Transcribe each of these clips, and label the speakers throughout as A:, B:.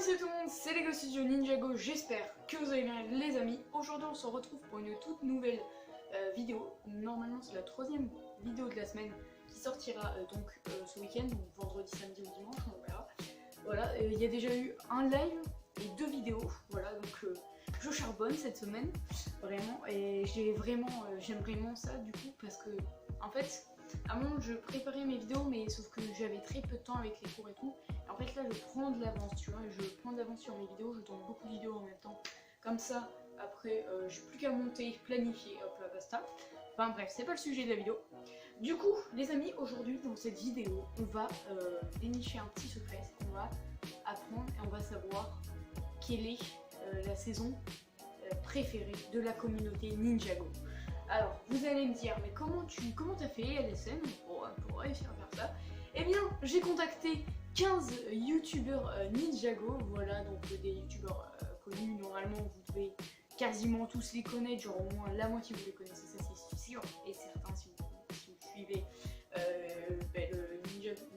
A: salut tout le monde, c'est Lego Studio Ninjago, j'espère que vous allez bien les amis. Aujourd'hui on se retrouve pour une toute nouvelle vidéo. Normalement c'est la troisième vidéo de la semaine qui sortira ce week-end, donc vendredi, samedi ou dimanche, on verra. Voilà, il y a déjà eu un live et 2 vidéos, voilà, donc je charbonne cette semaine, vraiment, et j'aime vraiment ça du coup parce que en fait, avant je préparais mes vidéos mais sauf que j'avais très peu de temps avec les cours et tout. Et en fait là je prends de l'avance, tu vois, je prends de l'avance sur mes vidéos, je tourne beaucoup de vidéos en même temps. Comme ça, après j'ai plus qu'à monter, planifier, hop là basta. Enfin bref, c'est pas le sujet de la vidéo. Du coup, les amis, aujourd'hui dans cette vidéo, on va dénicher un petit secret, c'est qu'on va apprendre et on va savoir quelle est la saison préférée de la communauté Ninjago. Alors, vous allez me dire, mais comment t'as fait LSM pour réussir à faire ça? Eh bien, j'ai contacté 15 youtubeurs Ninjago, voilà, donc des youtubeurs connus, normalement vous devez quasiment tous les connaître, genre au moins la moitié vous les connaissez, ça c'est sûr, et certains si vous suivez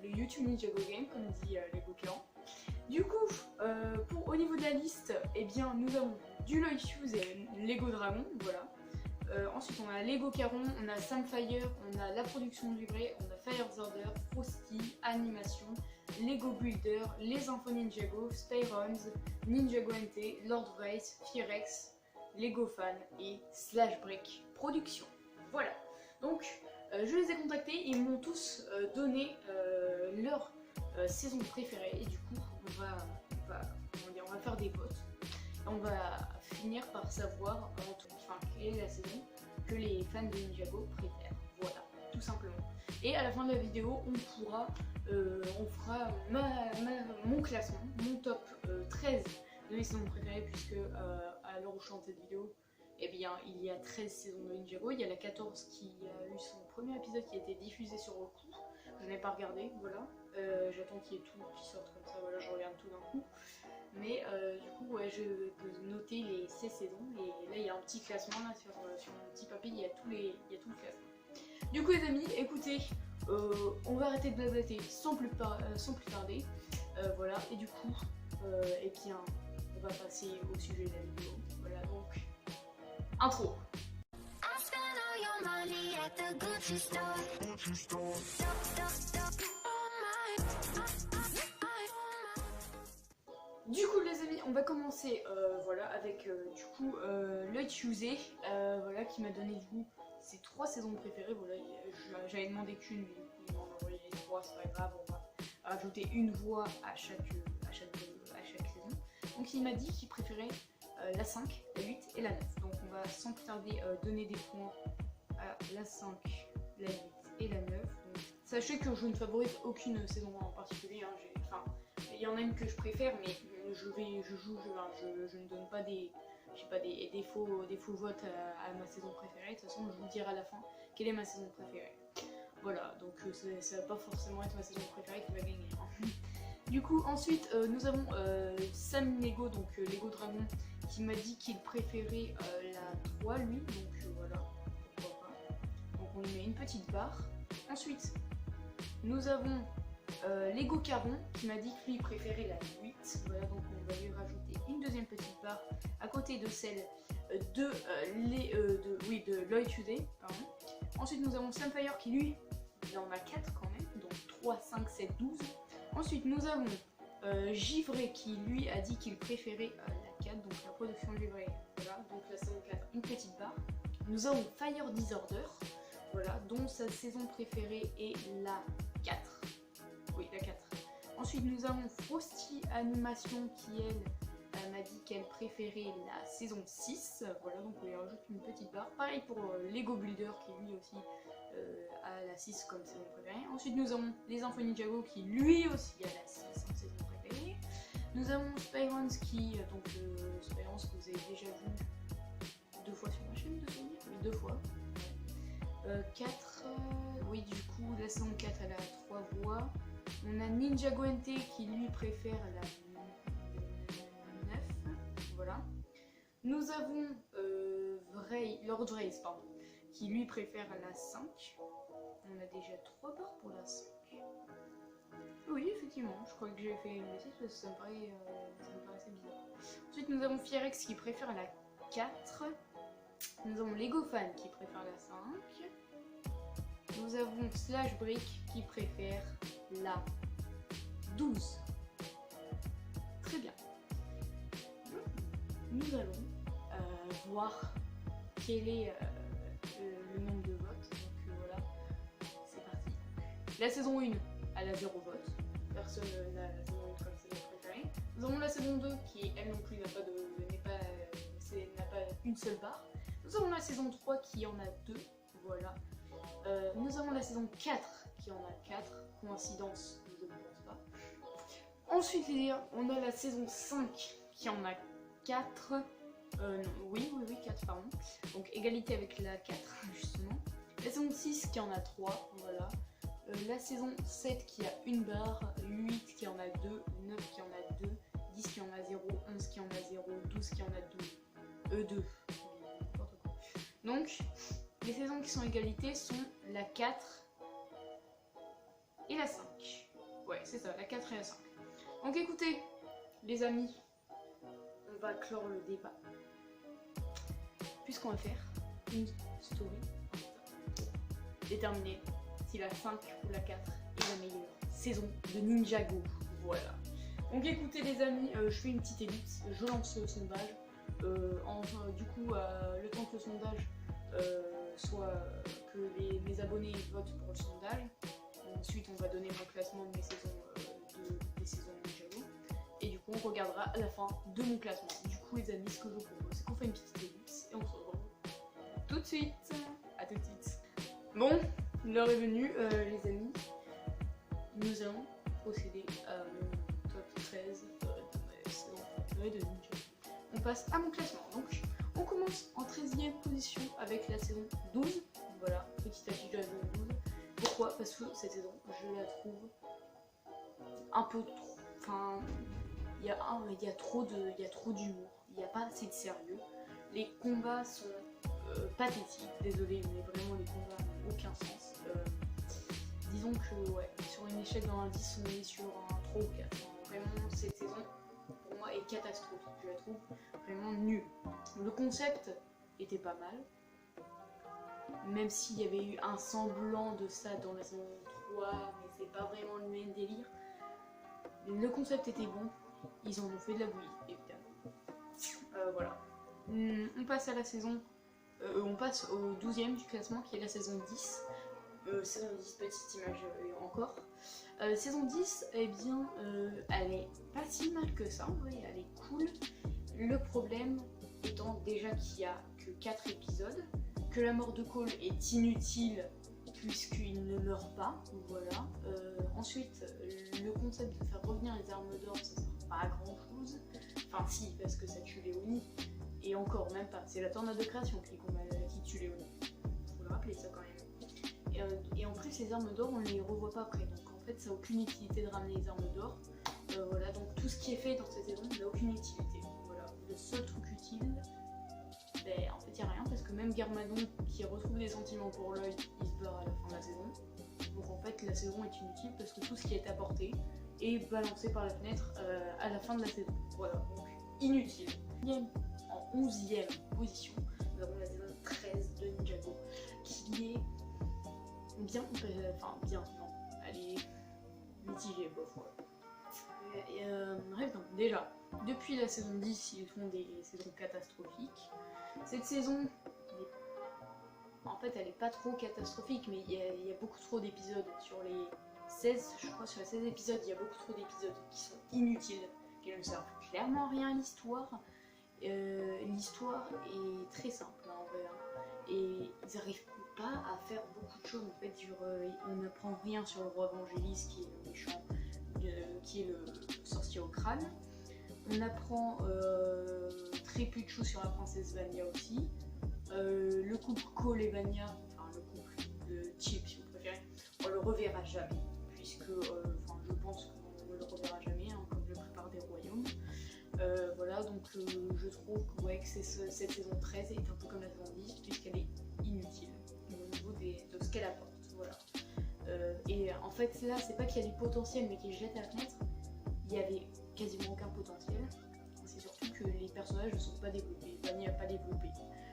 A: le YouTube Ninjago Game, comme dit Lego Caron. Du coup, au niveau de la liste, eh bien, nous avons du Lloyd Fuse et Lego Dragon, voilà. Ensuite on a Lego Caron, on a Samfire, on a la production livrée, on a Fire's Order, Frosty, Animation, Lego Builder, Les Infos Ninjago, Spyruns, Ninjago NT, Lord Vrace, Firex, Lego Fan et Slash Break Production. Voilà, donc je les ai contactés, ils m'ont tous donné leur saison préférée et du coup on va faire des votes. On va finir par savoir quelle est la saison que les fans de Ninjago préfèrent. Voilà, tout simplement. Et à la fin de la vidéo, on fera mon classement, mon top 13 de mes saisons préférées, puisque à l'heure où je chante cette vidéo, eh bien, il y a 13 saisons de Ninjago. Il y a la 14 qui a eu son premier épisode qui a été diffusé sur le coup. Je n'ai pas regardé, voilà. J'attends qu'il y ait tout qui sorte comme ça, voilà, je regarde tout d'un coup. Mais du coup, ouais, je vais noter ces saisons et là il y a un petit classement là sur mon petit papier, il y a tout le classement. Du coup les amis, écoutez, on va arrêter de blablater sans plus tarder. Voilà, et du coup, eh bien, on va passer au sujet de la vidéo. Voilà, donc, intro. Du coup les amis, on va commencer voilà, avec Lloyd Fuse, voilà, qui m'a donné du coup ses 3 saisons préférées. Voilà, j'avais demandé qu'une, mais il m'en a envoyé les 3, c'est pas grave, on va ajouter une voix à chaque saison. Donc il m'a dit qu'il préférait la 5, la 8 et la 9. Donc on va sans plus tarder donner des points à la 5, la 8 et la 9. Donc, sachez que je ne favorise aucune saison en particulier, hein, il y en a une que je préfère, mais je ne donne pas des faux votes à ma saison préférée. De toute façon, je vous dirai à la fin quelle est ma saison préférée. Voilà, donc ça va pas forcément être ma saison préférée qui va gagner. Hein. Du coup, ensuite, nous avons Sam Lego, donc Lego Dragon, qui m'a dit qu'il préférait la 3, lui. Donc voilà, pourquoi pas. Donc on lui met une petite barre. Ensuite, nous avons Lego Caron qui m'a dit que lui préférait la 8, voilà, donc on va lui rajouter une deuxième petite barre à côté de celle de Lloyd Fuse, pardon. Ensuite nous avons Samfire qui lui, il en a 4 quand même, donc 3, 5, 7, 12. Ensuite nous avons Givré qui lui a dit qu'il préférait la 4, donc la production livrée, voilà, donc la saison 4, une petite barre. Nous avons Fire Disorder, voilà, dont sa saison préférée est la 4. Oui, la 4. Ensuite, nous avons Frosty Animation qui, elle, m'a dit qu'elle préférait la saison 6. Voilà, donc on lui rajoute une petite barre. Pareil pour Lego Builder qui, lui aussi, a la 6 comme saison préférée. Ensuite, nous avons Les Infos Ninjago qui, lui aussi, a la 6 en saison préférée. Nous avons Spyruns qui, Spyruns que vous avez déjà vu 2 fois sur ma chaîne de souvenir. Oui, 2 fois. 4, oui, du coup, la saison 4, elle a 3 voix. On a Ninjago NT qui lui préfère la 9, voilà. Nous avons Lord Vrace, pardon, qui lui préfère la 5. On a déjà 3 barres pour la 5. Oui, effectivement, je crois que j'ai fait une bêtise parce que ça me paraissait bizarre. Ensuite, nous avons Fierex qui préfère la 4. Nous avons Legofan qui préfère la 5. Nous avons Slash Brick qui préfère la 12. Très bien. Nous allons voir quel est le nombre de votes. Donc voilà, c'est parti. La saison 1, elle a 0 votes. Personne n'a la saison 1 comme saison préférée. Nous avons la saison 2 qui, elle non plus, n'a pas une seule barre. Nous avons la saison 3 qui en a 2. Voilà. Nous avons la saison 4 qui en a 4. Coïncidence, je ne pense pas. Ensuite, on a la saison 5 qui en a 4. Non, oui, 4, pardon. Donc égalité avec la 4, justement. La saison 6 qui en a 3, voilà. La saison 7 qui a une barre, 8 qui en a 2, 9 qui en a 2, 10 qui en a 0, 11 qui en a 0, 12 qui en a 2. Donc, les saisons qui sont égalité sont la 4 et la 5. Ouais, c'est ça, la 4 et la 5. Donc écoutez, les amis, on va clore le débat. Puisqu'on va faire une story pour déterminer si la 5 ou la 4 est la meilleure saison de Ninjago. Voilà. Donc écoutez les amis, je fais une petite ellipse, je lance le sondage. Du coup, le temps que le sondage soit que mes abonnés votent pour le sondage. Ensuite, on va donner mon classement de mes saisons des saisons de Ninjago. Et du coup, on regardera à la fin de mon classement. Du coup, les amis, ce que je vous propose, c'est qu'on fait une petite ellipse et on se retrouve tout de suite. À tout de suite. Bon, l'heure est venue, les amis. Nous allons procéder à mon top 13 de mes saisons préférées de Ninjago. On passe à mon classement. Donc, on commence en 13e position avec la saison 12. Voilà, petit affiche de la saison 12. Pourquoi? Parce que cette saison, je la trouve un peu trop. Enfin, il y a trop d'humour. Il n'y a pas assez de sérieux. Les combats sont pathétiques. Désolé, mais vraiment, les combats n'ont aucun sens. Disons que, ouais, sur une échelle d'un 10, on est sur un 3 ou 4. Vraiment, cette saison, pour moi, est catastrophique. Je la trouve vraiment nulle. Le concept était pas mal. Même s'il y avait eu un semblant de ça dans la saison 3, mais c'est pas vraiment le même délire. Le concept était bon, ils en ont fait de la bouillie, évidemment. Voilà. On passe à la saison... on passe au 12e du classement, qui est la saison 10. Saison 10, petite image encore. Saison 10, eh bien, elle est pas si mal que ça, en vrai, elle est cool. Le problème étant déjà qu'il y a que 4 épisodes, que la mort de Cole est inutile puisqu'il ne meurt pas, voilà. Ensuite, le concept de faire revenir les armes d'or, ça sert pas à grand chose. Enfin si, parce que ça tue Léonie, et encore même pas, c'est la tornade de création qui tue Léonie. Faut le rappeler ça quand même. Et en plus les armes d'or on les revoit pas après, donc en fait ça n'a aucune utilité de ramener les armes d'or. Voilà, donc tout ce qui est fait dans cette saison n'a aucune utilité. Voilà, le seul truc utile, ben, en fait il n'y a rien parce que même Garmadon qui retrouve des sentiments pour l'œil, il se barre à la fin de la saison. Donc en fait la saison est inutile parce que tout ce qui est apporté est balancé par la fenêtre à la fin de la saison. Voilà, donc inutile. En 11e position, nous avons la saison 13 de Ninjago qui est bien, enfin bien, non, elle est mitigée, bof, bref, donc déjà, depuis la saison 10, ils font des saisons catastrophiques. Cette saison, en fait, elle est pas trop catastrophique, mais il y a beaucoup trop d'épisodes. Sur les 16, je crois, sur les 16 épisodes, il y a beaucoup trop d'épisodes qui sont inutiles, qui ne servent clairement à rien à l'histoire. L'histoire est très simple, hein, en vrai, hein. Et ils n'arrivent pas à faire beaucoup de choses, en fait. On n'apprend rien sur le roi Vangelis, qui est le méchant, qui est le sorcier au crâne. On apprend très peu de choses sur la princesse Vania aussi. Le couple Cole et Vania, enfin le couple de Chip si vous préférez, on le reverra jamais, puisque je pense qu'on ne le reverra jamais, hein, comme le prépare des royaumes. Voilà, donc je trouve que cette saison 13 est un peu comme la saison 10, puisqu'elle est inutile au niveau de ce qu'elle apporte. Voilà. Et en fait là c'est pas qu'il y a du potentiel mais qu'il jette à la fenêtre, il y avait quasiment aucun potentiel. C'est surtout que les personnages ne sont pas développés, Vanny n'a pas développé.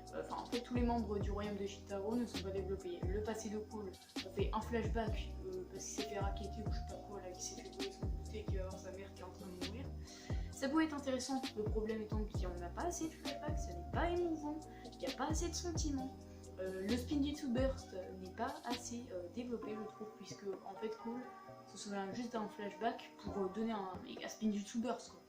A: Enfin en fait tous les membres du royaume de Shitaro ne sont pas développés. Le passé de Cole, on fait un flashback parce qu'il s'est fait racketter ou je sais pas quoi là, qui s'est fait voler son goûter, qui va voir sa mère qui est en train de mourir. Ça pourrait être intéressant, le problème étant qu'il n'y en a pas assez de flashbacks, ça n'est pas émouvant, il n'y a pas assez de sentiments. Le Spinjitzu Burst n'est pas assez développé je trouve, puisque en fait Cole se souvient juste d'un flashback pour donner un méga Spinjitzu Burst quoi.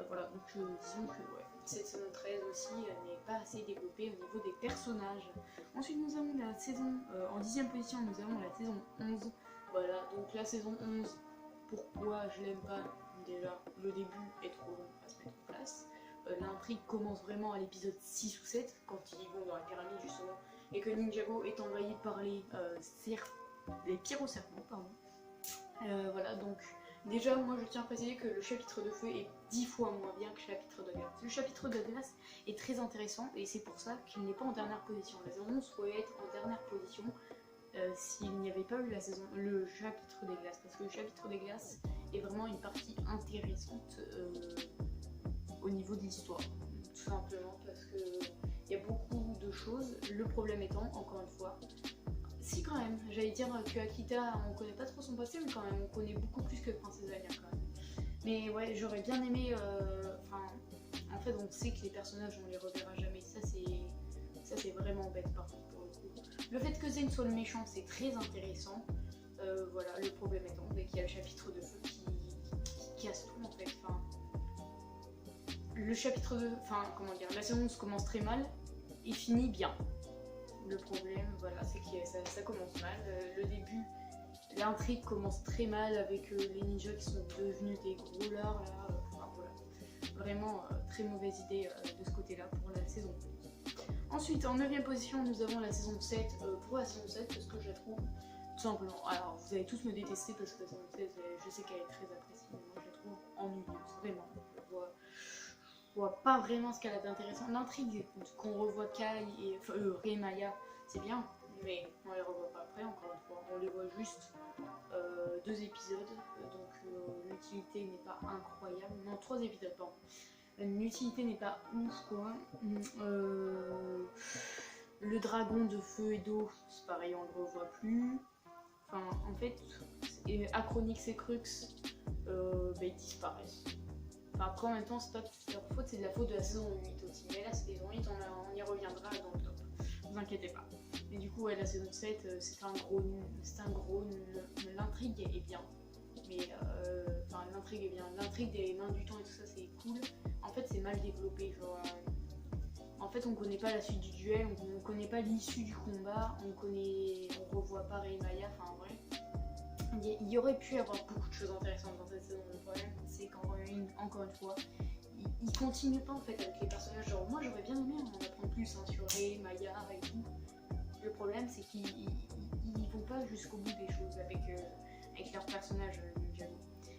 A: Voilà, donc disons que ouais, cette saison 13 aussi n'est pas assez développée au niveau des personnages. Ensuite nous avons la saison, en 10e position nous avons la saison 11. Voilà, donc la saison 11, pourquoi je l'aime pas? Déjà, le début est trop long à se mettre en place. L'intrigue commence vraiment à l'épisode 6 ou 7, quand ils vont dans la pyramide justement, et que Ninjago est envahi par les pyroserpents, pardon. Voilà, donc déjà, moi je tiens à préciser que le chapitre de feu est 10 fois moins bien que le chapitre de glace. Le chapitre de glace est très intéressant et c'est pour ça qu'il n'est pas en dernière position. La saison 11 pourrait être en dernière position s'il n'y avait pas eu le chapitre des glaces, parce que le chapitre des glaces est vraiment une partie intéressante au niveau de l'histoire, tout simplement parce que il y a beaucoup de choses. Le problème étant, encore une fois, si quand même, j'allais dire que Akita, on connaît pas trop son passé, mais quand même, on connaît beaucoup plus que Princesse Alia quand même. Mais ouais, j'aurais bien aimé, en fait, on sait que les personnages, on les reverra jamais. Ça c'est vraiment bête par contre pour le coup. Le fait que Zen soit le méchant, c'est très intéressant. Voilà, le problème étant dès qu'il y a le chapitre de feu qui casse tout en fait. Le chapitre de, comment dire, la saison 11 commence très mal et finit bien. Le problème, voilà, c'est que ça commence mal. Le début, l'intrigue commence très mal avec les ninjas qui sont devenus des gros lards là. Voilà, vraiment très mauvaise idée de ce côté-là pour la saison 11. Ensuite, en 9e position, nous avons la saison 7. Pour la saison 7, parce que je la trouve tout simplement. Alors, vous allez tous me détester parce que la saison 7, je sais qu'elle est très appréciée, mais moi je la trouve ennuyeuse, vraiment. Je vois pas vraiment ce qu'elle a d'intéressant. L'intrigue qu'on revoit Kai et Rei et Maya, c'est bien, mais on les revoit pas après, encore une fois. On les voit juste 2 épisodes, donc l'utilité n'est pas incroyable. Non, 3 épisodes, pardon. L'utilité n'est pas ouf, quoi. Le dragon de feu et d'eau, c'est pareil, on le revoit plus. Enfin, en fait, Acronix et Crux, ils disparaissent. Enfin, après, en même temps, c'est pas leur faute, c'est de la faute de la saison 8 aussi. Mais là, saison 8, on y reviendra dans le top. Ne vous inquiétez pas. Mais du coup, ouais, la saison 7, c'est un gros nul. L'intrigue est bien. Mais, l'intrigue est bien. L'intrigue des mains du temps et tout ça, c'est cool. En fait, c'est mal développé. Genre, en fait, on connaît pas la suite du duel, on connaît pas l'issue du combat, on revoit pas Rei et Maya, enfin, en vrai. Il y aurait pu y avoir beaucoup de choses intéressantes dans cette saison. Le problème, c'est qu'encore une fois, ils continuent pas en fait avec les personnages. Genre, moi j'aurais bien aimé en apprendre plus sur Rei, Maya et tout. Le problème, c'est qu'ils vont pas jusqu'au bout des choses avec leurs personnages Ninjago.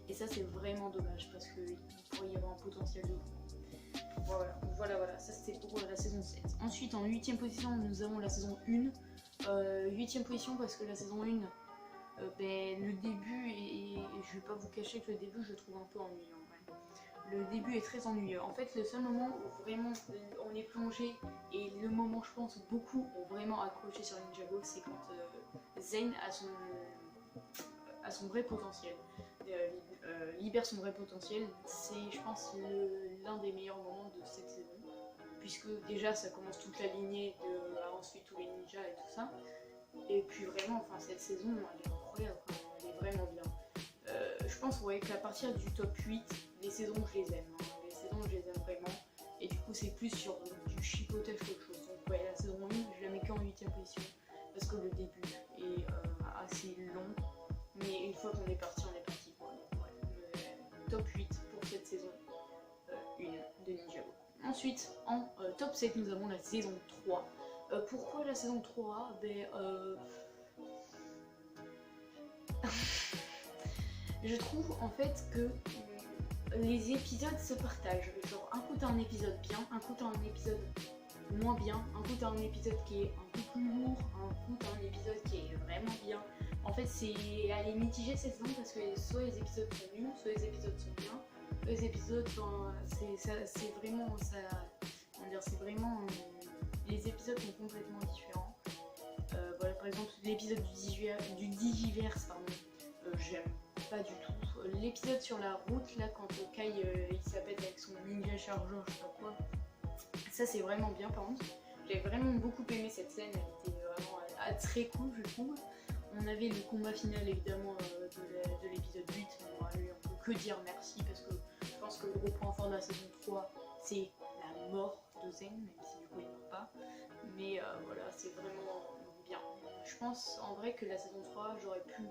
A: Et ça, c'est vraiment dommage parce qu'il pourrait y avoir un potentiel de fou. Voilà, ça c'était pour la saison 7. Ensuite, en 8e position, nous avons la saison 1. 8e position parce que la saison 1. Le début, et je vais pas vous cacher que le début je le trouve un peu ennuyant. Ouais. Le début est très ennuyeux. En fait, le seul moment où vraiment on est plongé, et le moment je pense beaucoup ont vraiment accroché sur Ninjago, c'est quand Zen a son vrai potentiel. Libère son vrai potentiel. C'est, je pense, l'un des meilleurs moments de cette saison. Puisque déjà ça commence toute la lignée de ensuite tous les ninjas et tout ça. Et puis vraiment, cette saison, elle est incroyable, elle est vraiment bien. Je pense qu'à partir du top 8, les saisons, je les aime. Les saisons, je les aime vraiment. Et du coup, c'est plus sur du chipotage quelque chose. Donc ouais, la saison 1, je la mets qu'en 8e position. Parce que le début est assez long. Mais une fois qu'on est parti, on est parti. Quoi. Donc ouais, top 8 pour cette saison 1 de Ninjago. Ensuite, en top 7, nous avons la saison 3. Pourquoi la saison 3 Je trouve en fait que les épisodes se partagent. Genre, un coup t'as un épisode bien, un coup t'as un épisode moins bien, un coup t'as un épisode qui est un peu plus lourd, un coup t'as un épisode qui est vraiment bien. En fait, elle est mitigée cette saison parce que soit les épisodes sont nuls, soit les épisodes sont bien. Les épisodes, c'est vraiment ça. Comment dire, c'est vraiment les épisodes sont complètement différents. Voilà, par exemple, l'épisode du Digiverse, pardon, j'aime pas du tout. L'épisode sur la route, là, quand Kai il s'appelle avec son ninja chargeur, je sais pas quoi, ça c'est vraiment bien par contre. J'ai vraiment beaucoup aimé cette scène, elle était vraiment très cool, je trouve. On avait le combat final évidemment de l'épisode 8, on peut que dire merci parce que je pense que le gros point fort de la saison 3 c'est la mort de Zen, même si du coup il meurt pas. Mais voilà, c'est vraiment bien. Je pense en vrai que la saison 3 j'aurais pu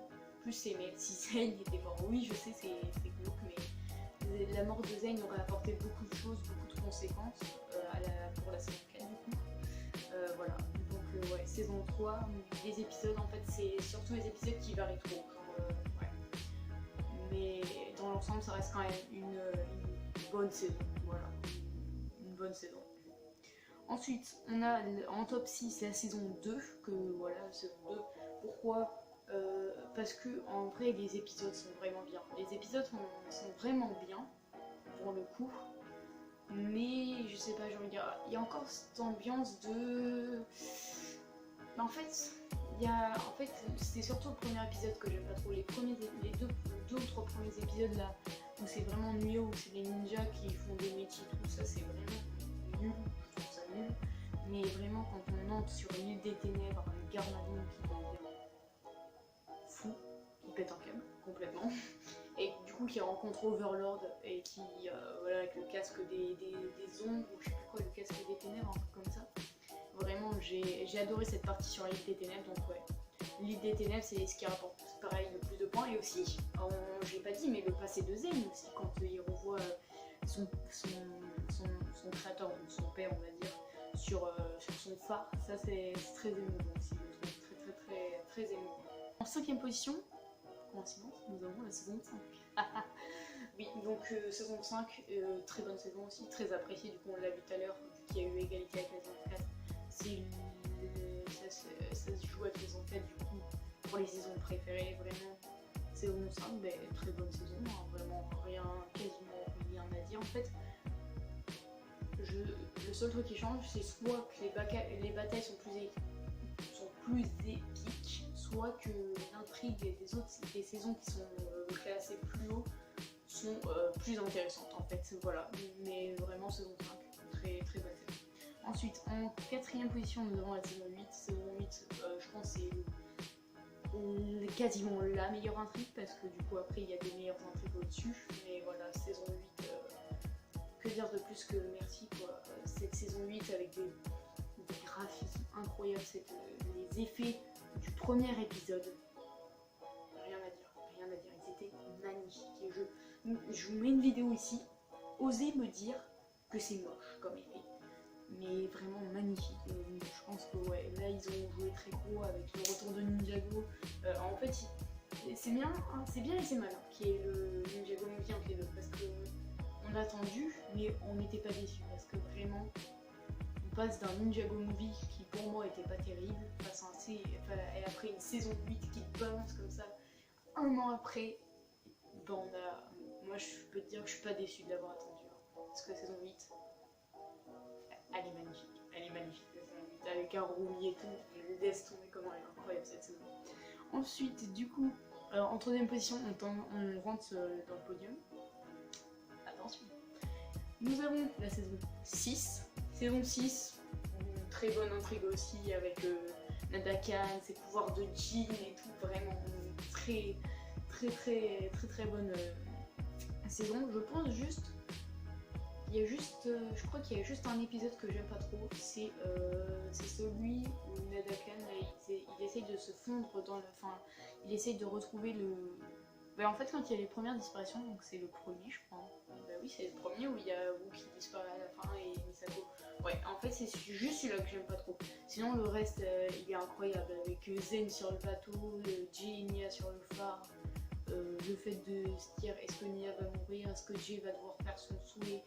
A: plus aimer si Zen était mort. Oui, je sais, c'est glauque, mais la mort de Zen aurait apporté beaucoup de choses, beaucoup de conséquences pour la saison 4 du coup. Voilà, donc ouais, saison 3, les épisodes en fait c'est surtout les épisodes qui varient trop. Ouais. Mais dans l'ensemble ça reste quand même une bonne saison. Voilà, une bonne saison. Ensuite, on a en top 6 la saison 2, que voilà, saison 2. Pourquoi parce que en vrai les épisodes sont vraiment bien. Les épisodes sont vraiment bien pour le coup. Mais je sais pas, j'ai envie de dire, il y a encore cette ambiance de. En fait, c'est surtout le premier épisode que j'aime pas trop. Les deux ou trois premiers épisodes là, où c'est vraiment ennuyeux, où c'est les ninjas qui font des métiers, tout ça, c'est vraiment nul. Je trouve ça nul. Mais vraiment, quand on entre sur l'île des ténèbres, le Garmadon qui devient fou, qui pète un câble complètement. Et du coup qui rencontre Overlord et qui voilà, avec le casque des ombres ou je sais plus quoi, le casque des ténèbres, un truc comme ça. Vraiment j'ai adoré cette partie sur l'île des ténèbres, donc ouais, l'île des ténèbres c'est ce qui rapporte pareil le plus de points. Et aussi je l'ai pas dit, mais le passé de Zen aussi, quand il revoit son créateur, donc son père on va dire, sur son phare, ça c'est très émouvant aussi, je trouve très émouvant. En 5ème position, coïncidence, nous avons la saison 5. Oui, donc saison 5, très bonne saison aussi, très appréciée, du coup on l'a vu tout à l'heure, vu qu'il y a eu égalité avec la saison 4. Ça se joue avec la saison 4, du coup, pour les saisons préférées, vraiment. Saison 5, ben, très bonne saison, hein, vraiment quasiment rien à dire en fait. Le seul truc qui change, c'est soit que les batailles sont plus épiques, soit que l'intrigue des autres des saisons qui sont classées plus haut sont plus intéressantes en fait. Voilà, mais vraiment saison 5, très très bonne saison. Ensuite, en 4ème position, nous avons la saison 8. Saison 8, je pense c'est quasiment la meilleure intrigue parce que du coup après il y a des meilleures intrigues au-dessus. Mais voilà, saison 8, que dire de plus que merci quoi. Cette saison 8 avec des graphismes incroyables, les effets du premier épisode, rien à dire, ils étaient magnifiques. Et je vous mets une vidéo ici, osez me dire que c'est moche comme effet, mais vraiment magnifique. Je pense que ouais, là ils ont joué très gros avec le retour de Ninjago. En fait, c'est bien et c'est mal qu'il y ait le Ninjago movie entre les deux, parce que on a attendu, mais on n'était pas déçus, parce que vraiment on passe d'un Ninjago movie qui pour moi était pas terrible, et après une saison 8 qui balance comme ça, un an après, ben moi je peux te dire que je suis pas déçue de l'avoir attendu, hein, parce que la saison 8, elle est magnifique, la saison 8, avec un roulis et tout, je laisse tomber comment elle est incroyable cette saison. Ensuite, du coup, en 3ème position, on rentre dans le podium. Attention. Nous avons la saison 6. Saison 6, une très bonne intrigue aussi avec Nadakan, ses pouvoirs de Jin et tout, vraiment très bonne saison. Je pense juste, je crois qu'il y a juste un épisode que j'aime pas trop, c'est celui où Nadakan il essaye de se fondre dans il essaye de retrouver le. Ben en fait, quand il y a les premières disparitions, donc c'est le premier, je crois. Ben oui, c'est le premier où il y a Wu qui disparaît à la fin et Misako. Ouais, en fait, c'est juste celui-là que j'aime pas trop. Sinon, le reste, il est incroyable. Avec Zen sur le bateau, Jay et Nia sur le phare. Le fait de se dire est-ce que Nia va mourir, est-ce que Jay va devoir faire son souhait,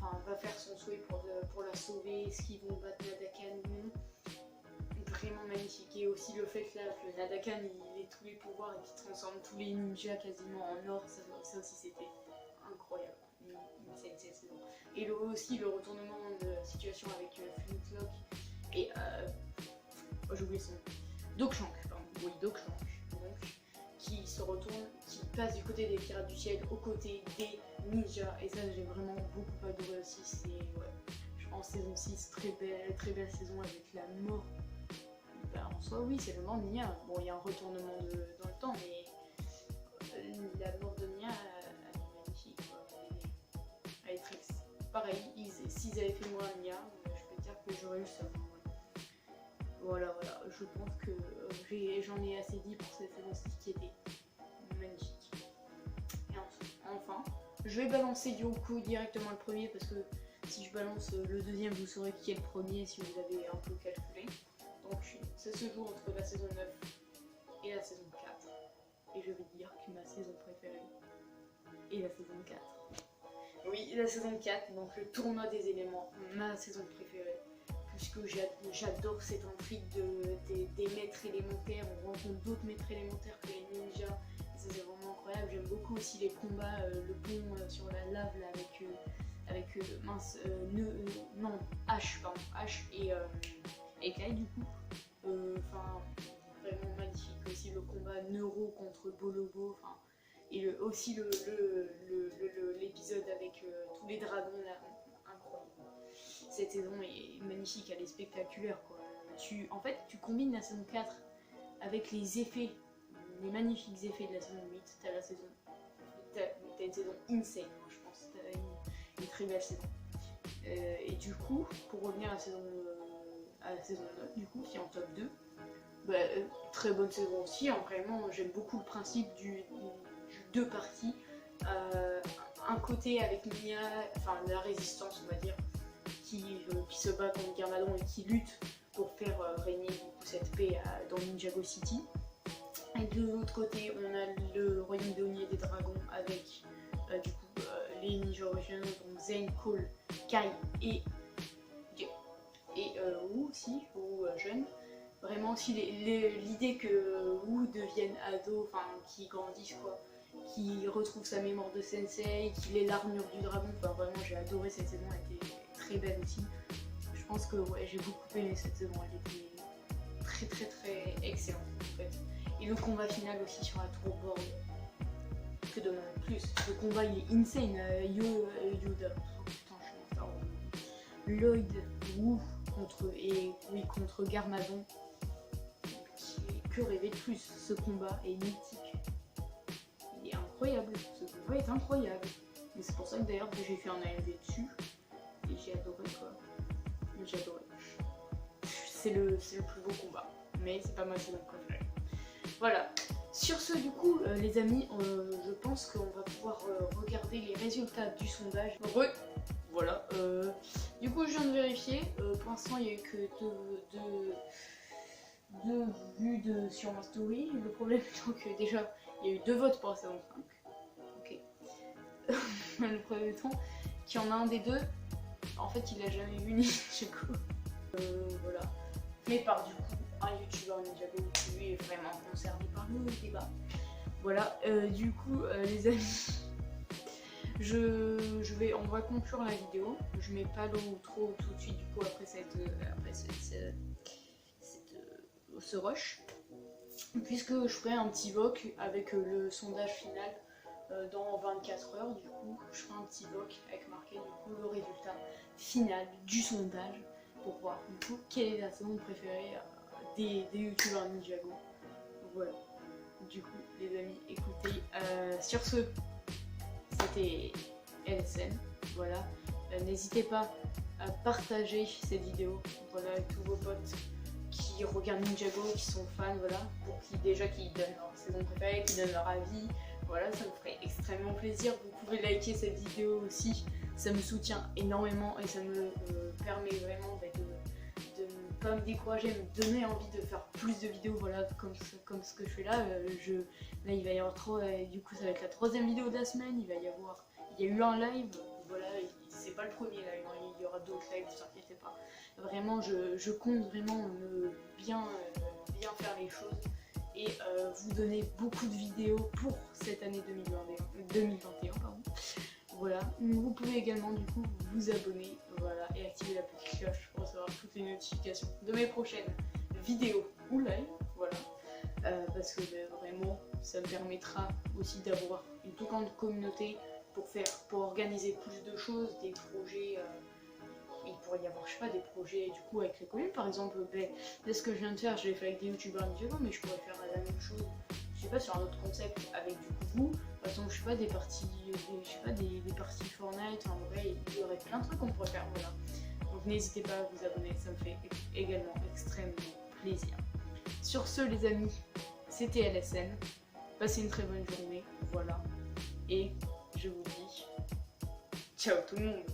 A: va faire son souhait pour la sauver, est-ce qu'ils vont battre Nadakan ou non. vraiment magnifique. Et aussi le fait là, que Nadakan il ait tous les pouvoirs et qu'il transforme tous les ninjas quasiment en or, ça aussi c'était incroyable. Cette saison. Et aussi le retournement de situation avec Flintlock et j'ai oublié son nom. Dogshank, pardon. Oui, Dogshank. Donc, qui se retourne, qui passe du côté des pirates du ciel au côté des ninjas. Et ça, j'ai vraiment beaucoup adoré aussi. C'est, ouais, je pense, saison 6, très belle saison avec la mort. Ben, en soi, oui, c'est le mort de Nia. Bon, il y a un retournement dans le temps, mais la mort de Nia, elle est magnifique. Quoi. Elle est très. Pareil, s'ils avaient fait moi Nia, je peux dire que j'aurais eu ça. Voilà, je pense que j'en ai assez dit pour cette saison 6 qui était magnifique. Et enfin, je vais balancer du coup directement le premier parce que si je balance le deuxième, vous saurez qui est le premier si vous avez un peu calculé. Donc ça se joue entre la saison 9 et la saison 4. Et je vais dire que ma saison préférée est la saison 4. Oui, la saison 4, donc le tournoi des éléments, ma saison préférée. Puisque j'adore cette intrigue des maîtres élémentaires, on rencontre d'autres maîtres élémentaires que les ninjas, et ça c'est vraiment incroyable. J'aime beaucoup aussi les combats, le pont sur la lave là, avec Ash et Kai du coup. Enfin, vraiment magnifique aussi le combat Neuro contre Bolobo, enfin, et aussi l'épisode avec tous les dragons là. Cette saison est magnifique, elle est spectaculaire quoi. En fait, tu combines la saison 4 avec les effets, les magnifiques effets de la saison 8, t'as une saison insane, moi, je pense, t'as une très belle saison. Et du coup, pour revenir à la saison 9, du coup, qui est en top 2, très bonne saison aussi, hein, vraiment, j'aime beaucoup le principe du 2 parties, un côté avec Nia, enfin la résistance on va dire, qui se bat contre Garmadon et qui lutte pour faire régner du coup, cette paix dans Ninjago City. Et de l'autre côté, on a le royaume déonier des dragons avec du coup les ninjas originaux, donc Zane, Cole, Kai et Wu aussi, Wu jeune. Vraiment aussi l'idée que Wu devienne ado, enfin qui grandisse quoi, qui retrouve sa mémoire de sensei, qu'il ait l'armure du dragon, enfin vraiment j'ai adoré cette saison, elle était très belle aussi. Je pense que ouais, j'ai beaucoup aimé cette saison, elle était très excellente en fait. Et le combat final aussi sur la tour board, que demander de plus. Le combat il est insane, Yoda, oh, putain je suis en Star Wars. Lloyd, Wu contre Garmadon, que rêver de plus, ce combat est mythique. Il est incroyable, ce combat est incroyable. Et c'est pour ça que d'ailleurs que j'ai fait un AMV dessus. Et j'ai adoré quoi. J'ai adoré. C'est le plus beau combat. Mais c'est pas ma saison préférée. Voilà. Sur ce du coup les amis, je pense qu'on va pouvoir regarder les résultats du sondage. Ouais. Voilà. Du coup je viens de vérifier. Pour l'instant il n'y a eu que deux vues sur ma story. Le problème étant que déjà il y a eu 2 votes pour la saison 5. Ok. Le problème étant qu'il y en a un des deux. En fait, il a jamais vu Ninjago. Voilà. Mais par du coup, un youtubeur Ninjago qui lui est vraiment concerné par le débat. Voilà. Du coup, les amis, on va conclure la vidéo. Je mets pas l'eau trop tout de suite du coup après ce rush, puisque je ferai un petit voc avec le sondage final. Dans 24 heures, du coup, je ferai un petit voc avec marqué du coup le résultat final du sondage pour voir du coup quelle est la saison préférée des youtubeurs Ninjago. Voilà. Du coup, les amis, écoutez, sur ce, c'était LSN. Voilà. N'hésitez pas à partager cette vidéo. Voilà, avec tous vos potes qui regardent Ninjago, qui sont fans, voilà, pour qu'ils donnent leur saison préférée, qui donnent leur avis. Voilà, ça me ferait extrêmement plaisir. Vous pouvez liker cette vidéo aussi, ça me soutient énormément et ça me permet vraiment de ne pas me décourager, de me donner envie de faire plus de vidéos, voilà, comme ce que je fais là. Là il va y avoir du coup ça va être la 3e vidéo de la semaine, il y a eu un live, voilà, c'est pas le premier live, il y aura aura d'autres lives, vous inquiétez pas. Vraiment, je compte vraiment bien faire les choses et vous donner beaucoup de vidéos pour cette année 2021 pardon. Voilà, vous pouvez également du coup vous abonner, voilà, et activer la petite cloche pour recevoir toutes les notifications de mes prochaines vidéos ou live, voilà, parce que vraiment ça me permettra aussi d'avoir une plus grande communauté pour organiser plus de choses, des projets, il pourrait y avoir, je sais pas, des projets du coup avec les communes par exemple, là ce que je viens de faire, je l'ai fait avec des youtubeurs différents, mais je pourrais faire la même chose, je sais pas, sur un autre concept avec du coup vous, par exemple, je sais pas, des parties Fortnite, en vrai, il y aurait plein de trucs qu'on pourrait faire, voilà. Donc n'hésitez pas à vous abonner, ça me fait également extrêmement plaisir. Sur ce les amis, c'était LSN, passez une très bonne journée, voilà, et je vous dis ciao tout le monde.